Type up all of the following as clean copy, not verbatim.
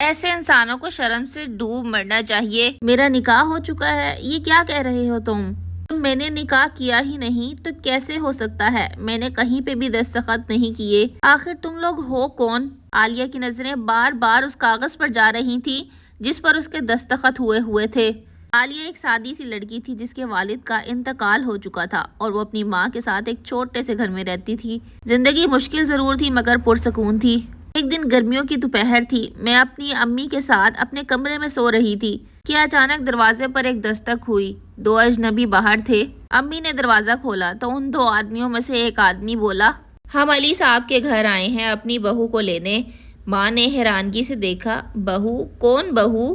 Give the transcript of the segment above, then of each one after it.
ایسے انسانوں کو شرم سے ڈوب مرنا چاہیے۔ میرا نکاح ہو چکا ہے، یہ کیا کہہ رہے ہو تم؟ میں نے نکاح کیا ہی نہیں تو کیسے ہو سکتا ہے؟ میں نے کہیں پہ بھی دستخط نہیں کیے۔ آخر تم لوگ ہو کون؟ عالیہ کی نظریں بار بار اس کاغذ پر جا رہی تھی جس پر اس کے دستخط ہوئے تھے۔ عالیہ ایک سادی سی لڑکی تھی جس کے والد کا انتقال ہو چکا تھا اور وہ اپنی ماں کے ساتھ ایک چھوٹے سے گھر میں رہتی تھی۔ زندگی مشکل ضرور تھی مگر پرسکون تھی۔ ایک دن گرمیوں کی دوپہر تھی، میں اپنی امی کے ساتھ اپنے کمرے میں سو رہی تھی کہ اچانک دروازے پر ایک دستک ہوئی۔ دو اجنبی باہر تھے۔ امی نے دروازہ کھولا تو ان دو آدمیوں میں سے ایک آدمی بولا، ہم علی صاحب کے گھر آئے ہیں اپنی بہو کو لینے۔ ماں نے حیرانگی سے دیکھا، بہو؟ کون بہو؟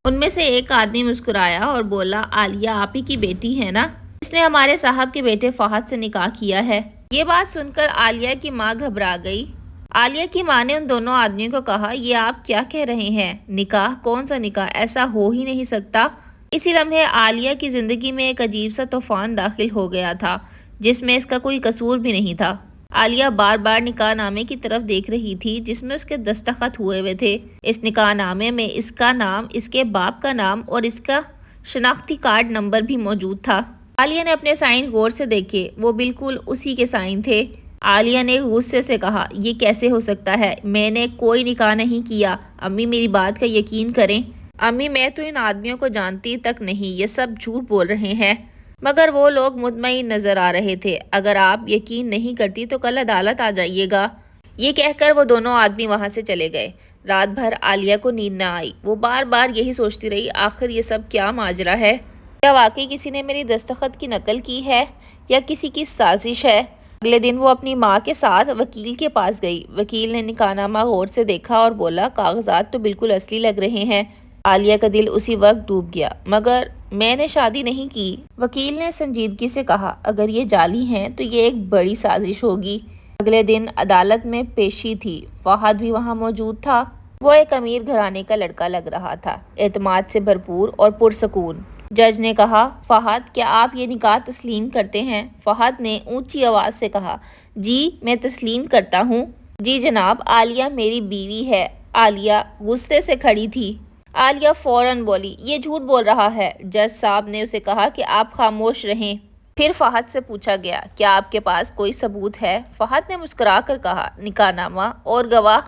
ان میں سے ایک آدمی مسکرایا اور بولا، عالیہ آپ ہی کی بیٹی ہے نا؟ اس نے ہمارے صاحب کے بیٹے فہد سے نکاح کیا ہے۔ یہ بات سن کر عالیہ کی ماں گھبرا گئی۔ عالیہ کی ماں نے ان دونوں آدمیوں کو کہا، یہ آپ کیا کہہ رہے ہیں؟ نکاح؟ کون سا نکاح؟ ایسا ہو ہی نہیں سکتا۔ اسی لمحے عالیہ کی زندگی میں ایک عجیب سا طوفان داخل ہو گیا تھا جس میں اس کا کوئی قصور بھی نہیں تھا۔ عالیہ بار بار نکاح نامے کی طرف دیکھ رہی تھی جس میں اس کے دستخط ہوئے تھے۔ اس نکاح نامے میں اس کا نام، اس کے باپ کا نام اور اس کا شناختی کارڈ نمبر بھی موجود تھا۔ عالیہ نے اپنے سائن غور سے دیکھے، وہ بالکل اسی کے سائن تھے۔ عالیہ نے غصے سے کہا، یہ کیسے ہو سکتا ہے؟ میں نے کوئی نکاح نہیں کیا۔ امی میری بات کا یقین کریں۔ امی میں تو ان آدمیوں کو جانتی تک نہیں، یہ سب جھوٹ بول رہے ہیں۔ مگر وہ لوگ مطمئن نظر آ رہے تھے۔ اگر آپ یقین نہیں کرتی تو کل عدالت آ جائیے گا۔ یہ کہہ کر وہ دونوں آدمی وہاں سے چلے گئے۔ رات بھر عالیہ کو نیند نہ آئی۔ وہ بار بار یہی سوچتی رہی، آخر یہ سب کیا ماجرا ہے؟ کیا واقعی کسی نے میری دستخط کی نقل کی ہے یا کسی کی سازش ہے؟ اگلے دن وہ اپنی ماں کے ساتھ وکیل کے پاس گئی۔ وکیل نے نکاح نامہ غور سے دیکھا اور بولا، کاغذات تو بالکل اصلی لگ رہے ہیں۔ عالیہ کا دل اسی وقت ڈوب گیا۔ مگر میں نے شادی نہیں کی۔ وکیل نے سنجیدگی سے کہا، اگر یہ جعلی ہیں تو یہ ایک بڑی سازش ہوگی۔ اگلے دن عدالت میں پیشی تھی۔ فہد بھی وہاں موجود تھا۔ وہ ایک امیر گھرانے کا لڑکا لگ رہا تھا، اعتماد سے بھرپور اور پرسکون۔ جج نے کہا، فہد کیا آپ یہ نکاح تسلیم کرتے ہیں؟ فہد نے اونچی آواز سے کہا، جی میں تسلیم کرتا ہوں۔ جی جناب، عالیہ میری بیوی ہے۔ عالیہ غصے سے کھڑی تھی۔ عالیہ فوراً بولی، یہ جھوٹ بول رہا ہے۔ جج صاحب نے اسے کہا کہ آپ خاموش رہیں۔ پھر فہد سے پوچھا گیا، کیا آپ کے پاس کوئی ثبوت ہے؟ فہد نے مسکرا کر کہا، نکاح نامہ اور گواہ۔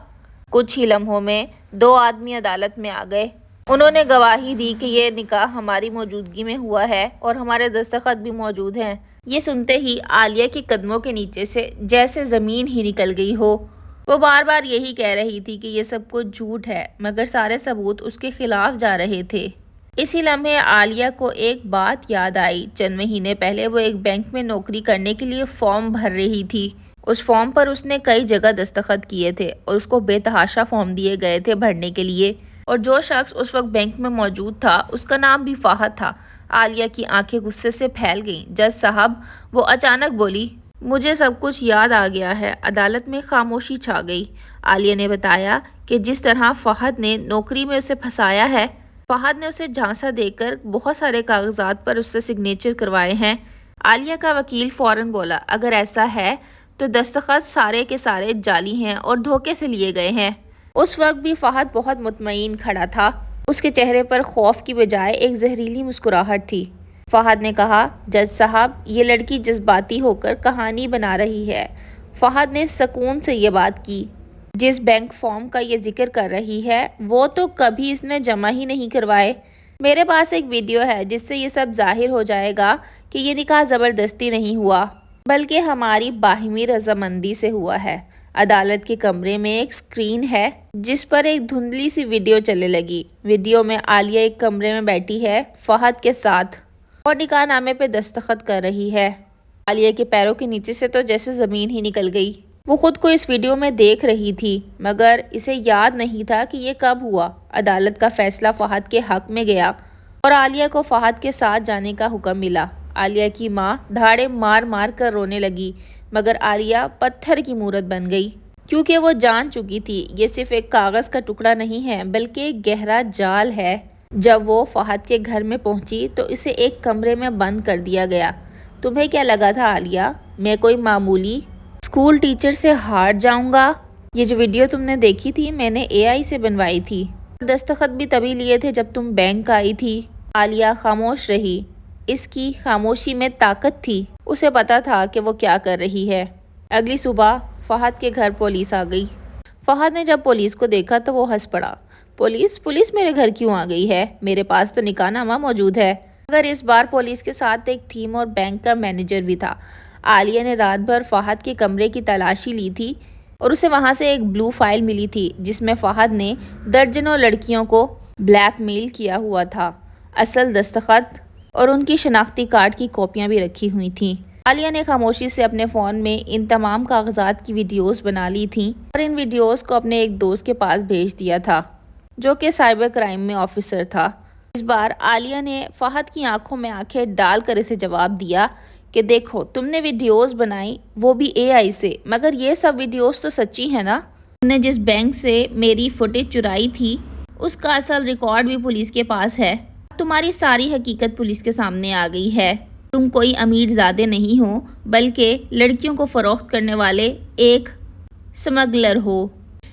کچھ ہی لمحوں میں دو آدمی عدالت میں آ گئے۔ انہوں نے گواہی دی کہ یہ نکاح ہماری موجودگی میں ہوا ہے اور ہمارے دستخط بھی موجود ہیں۔ یہ سنتے ہی عالیہ کے قدموں کے نیچے سے جیسے زمین ہی نکل گئی ہو۔ وہ بار بار یہی کہہ رہی تھی کہ یہ سب کچھ جھوٹ ہے، مگر سارے ثبوت اس کے خلاف جا رہے تھے۔ اسی لمحے عالیہ کو ایک بات یاد آئی۔ چند مہینے پہلے وہ ایک بینک میں نوکری کرنے کے لیے فارم بھر رہی تھی۔ اس فارم پر اس نے کئی جگہ دستخط کیے تھے اور اس کو بے تحاشا فارم دیے گئے تھے بھرنے کے لیے، اور جو شخص اس وقت بینک میں موجود تھا اس کا نام بھی فہد تھا۔ عالیہ کی آنکھیں غصے سے پھیل گئیں۔ جج صاحب، وہ اچانک بولی، مجھے سب کچھ یاد آ گیا ہے۔ عدالت میں خاموشی چھا گئی۔ عالیہ نے بتایا کہ جس طرح فہد نے نوکری میں اسے پھنسایا ہے، فہد نے اسے جھانسا دے کر بہت سارے کاغذات پر اس سے سگنیچر کروائے ہیں۔ عالیہ کا وکیل فوراً بولا، اگر ایسا ہے تو دستخط سارے کے سارے جعلی ہیں اور دھوکے سے لیے گئے ہیں۔ اس وقت بھی فہد بہت مطمئن کھڑا تھا۔ اس کے چہرے پر خوف کی بجائے ایک زہریلی مسکراہٹ تھی۔ فہد نے کہا، جج صاحب یہ لڑکی جذباتی ہو کر کہانی بنا رہی ہے۔ فہد نے سکون سے یہ بات کی، جس بینک فارم کا یہ ذکر کر رہی ہے وہ تو کبھی اس نے جمع ہی نہیں کروائے۔ میرے پاس ایک ویڈیو ہے جس سے یہ سب ظاہر ہو جائے گا کہ یہ نکاح زبردستی نہیں ہوا بلکہ ہماری باہمی رضامندی سے ہوا ہے۔ عدالت کے کمرے میں ایک اسکرین ہے جس پر ایک دھندلی سی ویڈیو چلنے لگی۔ ویڈیو میں عالیہ ایک کمرے میں بیٹھی ہے فہد کے ساتھ اور نکاح نامے پہ دستخط کر رہی ہے۔ عالیہ کے پیروں کے نیچے سے تو جیسے زمین ہی نکل گئی۔ وہ خود کو اس ویڈیو میں دیکھ رہی تھی مگر اسے یاد نہیں تھا کہ یہ کب ہوا۔ عدالت کا فیصلہ فہد کے حق میں گیا اور عالیہ کو فہد کے ساتھ جانے کا حکم ملا۔ عالیہ کی ماں دھاڑے مار مار کر رونے لگی مگر عالیہ پتھر کی مورت بن گئی، کیونکہ وہ جان چکی تھی یہ صرف ایک کاغذ کا ٹکڑا نہیں ہے بلکہ ایک گہرا جال ہے۔ جب وہ فہد کے گھر میں پہنچی تو اسے ایک کمرے میں بند کر دیا گیا۔ تمہیں کیا لگا تھا عالیہ، میں کوئی معمولی اسکول ٹیچر سے ہار جاؤں گا؟ یہ جو ویڈیو تم نے دیکھی تھی میں نے اے آئی سے بنوائی تھی۔ دستخط بھی تبھی لیے تھے جب تم بینک آئی تھی۔ عالیہ خاموش رہی۔ اس کی خاموشی میں طاقت تھی۔ اسے پتا تھا کہ وہ کیا کر رہی ہے۔ اگلی صبح فہد کے گھر پولیس آ گئی۔ فہد نے جب پولیس کو دیکھا تو وہ ہنس پڑا۔ پولیس میرے گھر کیوں آ گئی ہے؟ میرے پاس تو نکاح نامہ موجود ہے۔ مگر اس بار پولیس کے ساتھ ایک ٹیم اور بینک کا مینیجر بھی تھا۔ عالیہ نے رات بھر فہد کے کمرے کی تلاشی لی تھی اور اسے وہاں سے ایک بلو فائل ملی تھی جس میں فہد نے درجنوں لڑکیوں کو بلیک میل کیا ہوا تھا۔ اصل دستخط اور ان کی شناختی کارڈ کی کاپیاں بھی رکھی ہوئی تھیں۔ عالیہ نے خاموشی سے اپنے فون میں ان تمام کاغذات کی ویڈیوز بنا لی تھیں اور ان ویڈیوز کو اپنے ایک دوست کے پاس بھیج دیا تھا جو کہ سائبر کرائم میں آفیسر تھا۔ اس بار عالیہ نے فہد کی آنکھوں میں آنکھیں ڈال کر اسے جواب دیا کہ دیکھو تم نے ویڈیوز بنائی وہ بھی اے آئی سے، مگر یہ سب ویڈیوز تو سچی ہیں نا؟ تم نے جس بینک سے میری فوٹیج چرائی تھی اس کا اصل ریکارڈ بھی پولیس کے پاس ہے۔ تمہاری ساری حقیقت پولیس کے سامنے آ گئی ہے۔ تم کوئی امیر زادے نہیں ہو بلکہ لڑکیوں کو فروخت کرنے والے ایک سمگلر ہو۔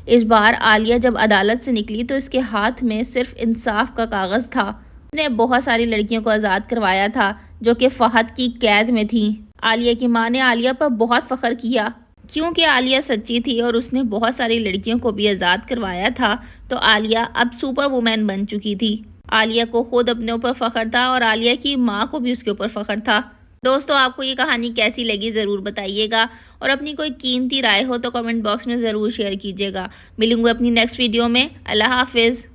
اس بار عالیہ جب عدالت سے نکلی تو اس کے ہاتھ میں صرف انصاف کا کاغذ تھا۔ اس نے بہت ساری لڑکیوں کو آزاد کروایا تھا جو کہ فہد کی قید میں تھیں۔ عالیہ کی ماں نے عالیہ پر بہت فخر کیا کیونکہ عالیہ سچی تھی اور اس نے بہت ساری لڑکیوں کو بھی آزاد کروایا تھا، تو عالیہ اب سپر وومن بن چکی تھی۔ عالیہ کو خود اپنے اوپر فخر تھا اور عالیہ کی ماں کو بھی اس کے اوپر فخر تھا۔ دوستو، آپ کو یہ کہانی کیسی لگی ضرور بتائیے گا اور اپنی کوئی قیمتی رائے ہو تو کمنٹ باکس میں ضرور شیئر کیجیے گا۔ ملوں گے اپنی نیکسٹ ویڈیو میں۔ اللہ حافظ۔